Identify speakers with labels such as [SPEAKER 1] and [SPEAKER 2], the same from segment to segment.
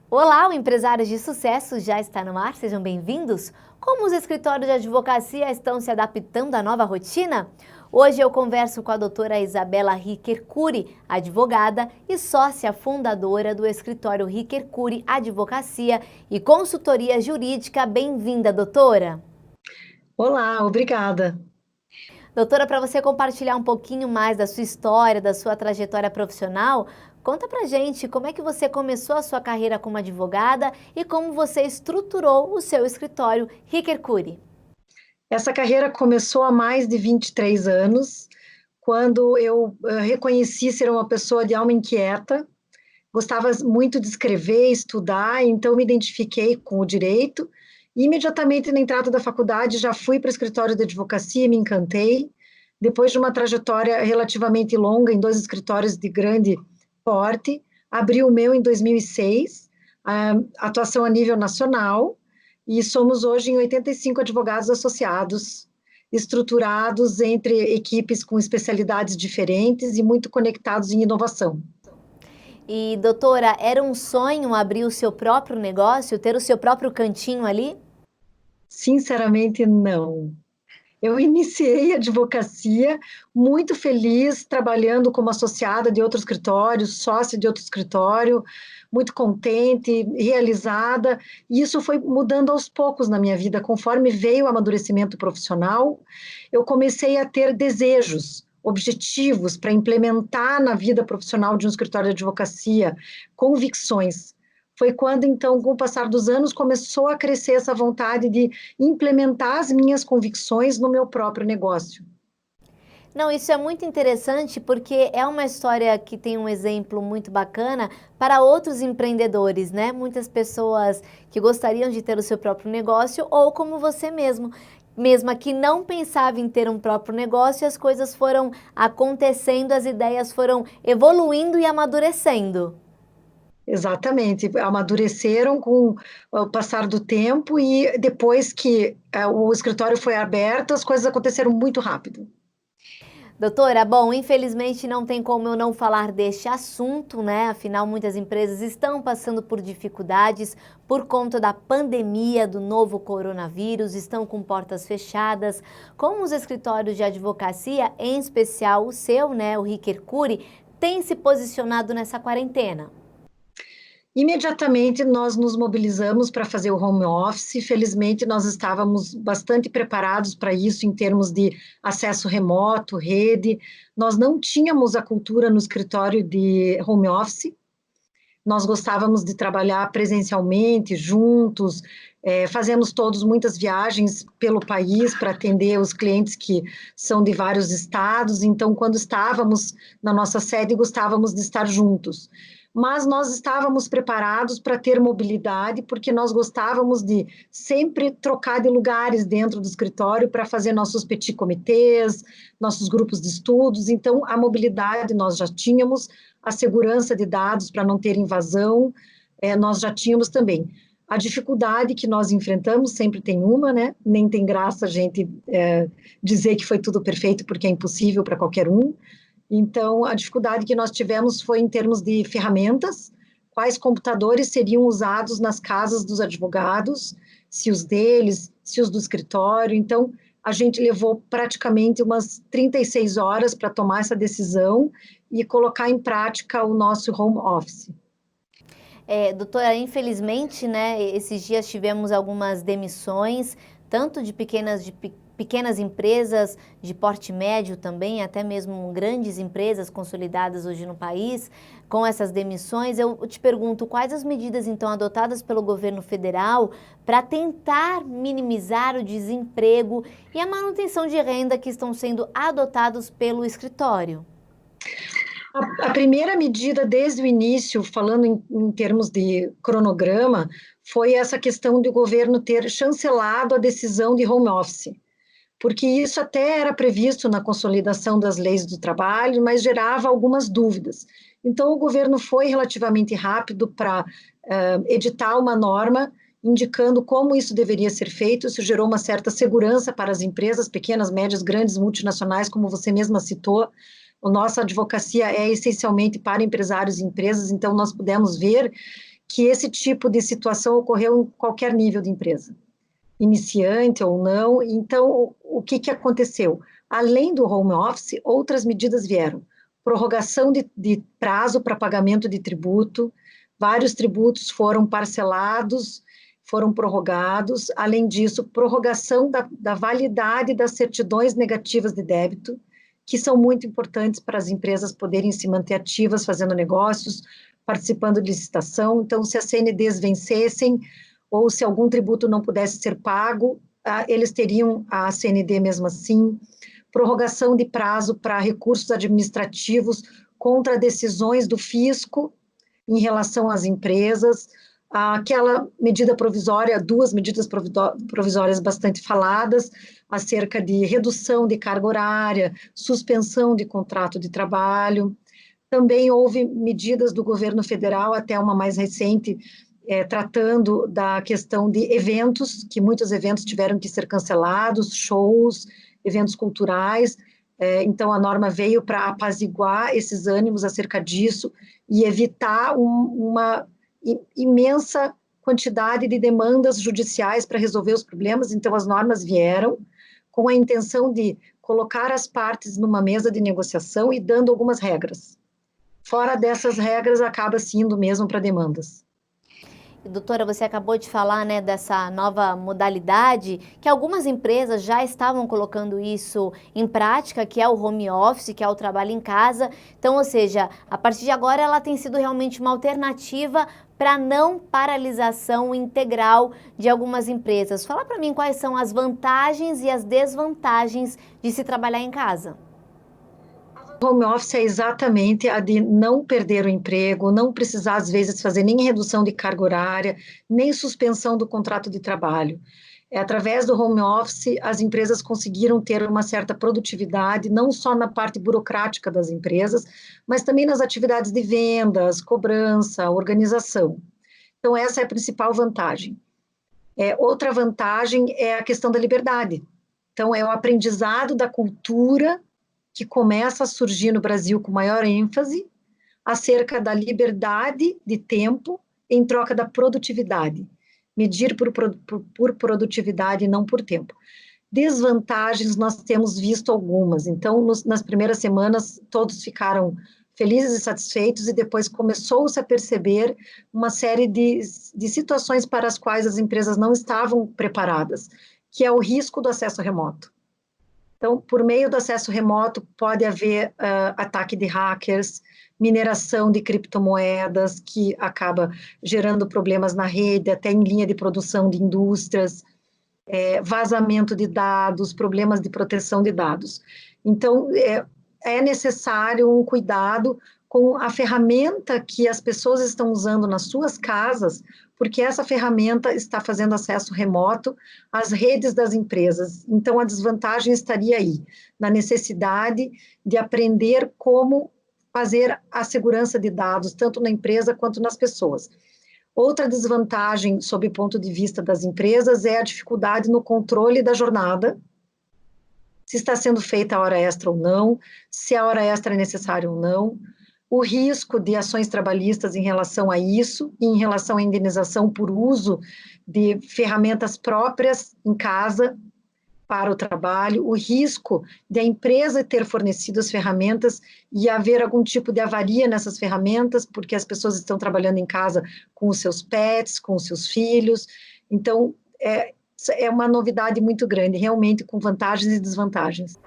[SPEAKER 1] Olá, o Empresários de Sucesso já está no ar, sejam bem-vindos. Como os escritórios de advocacia estão se adaptando à nova rotina? Hoje eu converso com a doutora Isabela Ricker Cury, advogada e sócia fundadora do escritório Ricker Cury Advocacia e Consultoria Jurídica. Bem-vinda, doutora!
[SPEAKER 2] Olá, obrigada.
[SPEAKER 1] Doutora, para você compartilhar um pouquinho mais da sua história, da sua trajetória profissional, conta pra gente como é que você começou a sua carreira como advogada e como você estruturou o seu escritório Ricker Cury.
[SPEAKER 2] Essa carreira começou há mais de 23 anos, quando eu reconheci ser uma pessoa de alma inquieta, gostava muito de escrever, estudar, então me identifiquei com o direito. E imediatamente na entrada da faculdade já fui para o escritório de advocacia e me encantei. Depois de uma trajetória relativamente longa em 2 escritórios de grande porte, abri o meu em 2006, atuação a nível nacional, e somos hoje em 85 advogados associados, estruturados entre equipes com especialidades diferentes e muito conectados em inovação.
[SPEAKER 1] E, doutora, era um sonho abrir o seu próprio negócio, ter o seu próprio cantinho ali?
[SPEAKER 2] Sinceramente, não. Eu iniciei a advocacia muito feliz, trabalhando como associada de outro escritório, sócia de outro escritório, muito contente, realizada, e isso foi mudando aos poucos na minha vida, conforme veio o amadurecimento profissional, eu comecei a ter desejos, objetivos para implementar na vida profissional de um escritório de advocacia, convicções. Foi quando, então, com o passar dos anos, começou a crescer essa vontade de implementar as minhas convicções no meu próprio negócio.
[SPEAKER 1] Não, isso é muito interessante porque é uma história que tem um exemplo muito bacana para outros empreendedores, né? Muitas pessoas que gostariam de ter o seu próprio negócio ou como você mesma que não pensava em ter um próprio negócio, as coisas foram acontecendo, as ideias foram evoluindo e amadurecendo.
[SPEAKER 2] Exatamente, amadureceram com o passar do tempo e depois que o escritório foi aberto, as coisas aconteceram muito rápido.
[SPEAKER 1] Doutora, bom, infelizmente não tem como eu não falar deste assunto, né? Afinal, muitas empresas estão passando por dificuldades por conta da pandemia do novo coronavírus, estão com portas fechadas. Como os escritórios de advocacia, em especial o seu, né, o Ricker Cury, tem se posicionado nessa quarentena?
[SPEAKER 2] Imediatamente nós nos mobilizamos para fazer o home office. Felizmente, nós estávamos bastante preparados para isso em termos de acesso remoto, rede. Nós não tínhamos a cultura no escritório de home office. Nós gostávamos de trabalhar presencialmente, juntos, fazemos todos muitas viagens pelo país para atender os clientes que são de vários estados, então, quando estávamos na nossa sede, gostávamos de estar juntos. Mas nós estávamos preparados para ter mobilidade, porque nós gostávamos de sempre trocar de lugares dentro do escritório para fazer nossos petit comitês, nossos grupos de estudos, então a mobilidade nós já tínhamos, a segurança de dados para não ter invasão, nós já tínhamos também. A dificuldade que nós enfrentamos, sempre tem uma, né? Nem tem graça a gente dizer que foi tudo perfeito, porque é impossível para qualquer um. Então, a dificuldade que nós tivemos foi em termos de ferramentas, quais computadores seriam usados nas casas dos advogados, se os deles, se os do escritório. Então, a gente levou praticamente umas 36 horas para tomar essa decisão e colocar em prática o nosso home office.
[SPEAKER 1] Doutora, infelizmente, né, esses dias tivemos algumas demissões, tanto de pequenas empresas de porte médio também, até mesmo grandes empresas consolidadas hoje no país, com essas demissões. Eu te pergunto, quais as medidas então adotadas pelo governo federal para tentar minimizar o desemprego e a manutenção de renda que estão sendo adotados pelo escritório?
[SPEAKER 2] A primeira medida desde o início, falando em termos de cronograma, foi essa questão de o governo ter chancelado a decisão de home office, porque isso até era previsto na consolidação das leis do trabalho, mas gerava algumas dúvidas. Então, o governo foi relativamente rápido para editar uma norma indicando como isso deveria ser feito. Isso gerou uma certa segurança para as empresas, pequenas, médias, grandes, multinacionais, como você mesma citou. A nossa advocacia é essencialmente para empresários e empresas, então nós pudemos ver que esse tipo de situação ocorreu em qualquer nível de empresa, iniciante ou não. Então, o que aconteceu? Além do home office, outras medidas vieram. Prorrogação de prazo para pagamento de tributo, vários tributos foram parcelados, foram prorrogados. Além disso, prorrogação da validade das certidões negativas de débito, que são muito importantes para as empresas poderem se manter ativas, fazendo negócios, participando de licitação. Então, se as CNDs vencessem, ou se algum tributo não pudesse ser pago, eles teriam a CND mesmo assim. Prorrogação de prazo para recursos administrativos contra decisões do fisco em relação às empresas, aquela medida provisória, duas medidas provisórias bastante faladas, acerca de redução de carga horária, suspensão de contrato de trabalho. Também houve medidas do governo federal, até uma mais recente, tratando da questão de eventos, que muitos eventos tiveram que ser cancelados, shows, eventos culturais. Então, a norma veio para apaziguar esses ânimos acerca disso e evitar uma imensa quantidade de demandas judiciais para resolver os problemas. Então, as normas vieram com a intenção de colocar as partes numa mesa de negociação e dando algumas regras. Fora dessas regras, acaba sendo mesmo para demandas.
[SPEAKER 1] Doutora, você acabou de falar, né, dessa nova modalidade, que algumas empresas já estavam colocando isso em prática, que é o home office, que é o trabalho em casa. Então, ou seja, a partir de agora ela tem sido realmente uma alternativa para não paralisação integral de algumas empresas. Fala para mim quais são as vantagens e as desvantagens de se trabalhar em casa.
[SPEAKER 2] Home office é exatamente a de não perder o emprego, não precisar, às vezes, fazer nem redução de carga horária, nem suspensão do contrato de trabalho. Através do home office, as empresas conseguiram ter uma certa produtividade, não só na parte burocrática das empresas, mas também nas atividades de vendas, cobrança, organização. Então, essa é a principal vantagem. Outra vantagem é a questão da liberdade. Então, é o aprendizado da cultura que começa a surgir no Brasil com maior ênfase, acerca da liberdade de tempo em troca da produtividade. Medir por produtividade e não por tempo. Desvantagens, nós temos visto algumas. Então, nas primeiras semanas, todos ficaram felizes e satisfeitos, e depois começou-se a perceber uma série de situações para as quais as empresas não estavam preparadas, que é o risco do acesso remoto. Então, por meio do acesso remoto, pode haver ataque de hackers, mineração de criptomoedas, que acaba gerando problemas na rede, até em linha de produção de indústrias, vazamento de dados, problemas de proteção de dados. Então, é necessário um cuidado com a ferramenta que as pessoas estão usando nas suas casas, porque essa ferramenta está fazendo acesso remoto às redes das empresas. Então, a desvantagem estaria aí, na necessidade de aprender como fazer a segurança de dados, tanto na empresa quanto nas pessoas. Outra desvantagem, sob o ponto de vista das empresas, é a dificuldade no controle da jornada, se está sendo feita a hora extra ou não, se a hora extra é necessária ou não, o risco de ações trabalhistas em relação a isso, e em relação à indenização por uso de ferramentas próprias em casa para o trabalho, o risco de a empresa ter fornecido as ferramentas e haver algum tipo de avaria nessas ferramentas, porque as pessoas estão trabalhando em casa com os seus pets, com os seus filhos. Então, é uma novidade muito grande, realmente, com vantagens e desvantagens.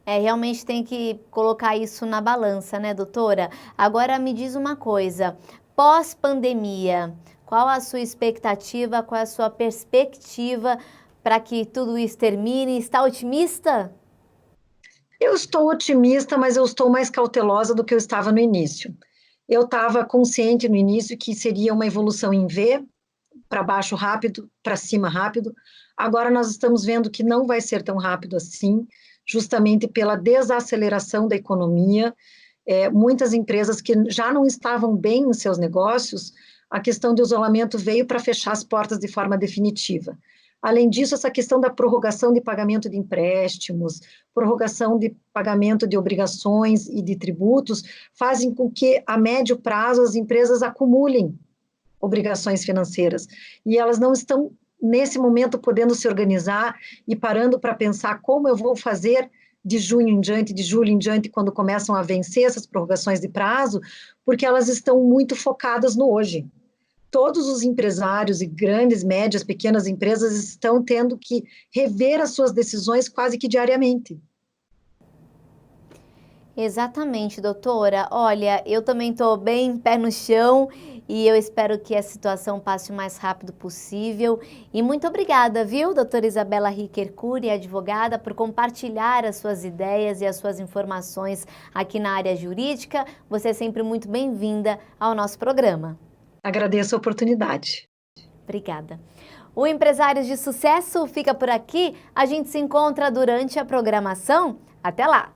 [SPEAKER 1] Realmente tem que colocar isso na balança, né, doutora? Agora me diz uma coisa, pós-pandemia, qual a sua expectativa, qual a sua perspectiva para que tudo isso termine? Está otimista?
[SPEAKER 2] Eu estou otimista, mas eu estou mais cautelosa do que eu estava no início. Eu estava consciente no início que seria uma evolução em V, para baixo rápido, para cima rápido. Agora nós estamos vendo que não vai ser tão rápido assim, justamente pela desaceleração da economia. Muitas empresas que já não estavam bem em seus negócios, a questão do isolamento veio para fechar as portas de forma definitiva. Além disso, essa questão da prorrogação de pagamento de empréstimos, prorrogação de pagamento de obrigações e de tributos, fazem com que, a médio prazo, as empresas acumulem obrigações financeiras. E elas não estão, nesse momento, podendo se organizar e parando para pensar como eu vou fazer de junho em diante, de julho em diante, quando começam a vencer essas prorrogações de prazo, porque elas estão muito focadas no hoje. Todos os empresários e grandes, médias, pequenas empresas estão tendo que rever as suas decisões quase que diariamente.
[SPEAKER 1] Exatamente, doutora. Olha, eu também estou bem pé no chão e eu espero que a situação passe o mais rápido possível. E muito obrigada, viu, doutora Isabela Riquer Cury, advogada, por compartilhar as suas ideias e as suas informações aqui na área jurídica. Você é sempre muito bem-vinda ao nosso programa.
[SPEAKER 2] Agradeço a oportunidade.
[SPEAKER 1] Obrigada. O Empresários de Sucesso fica por aqui. A gente se encontra durante a programação. Até lá!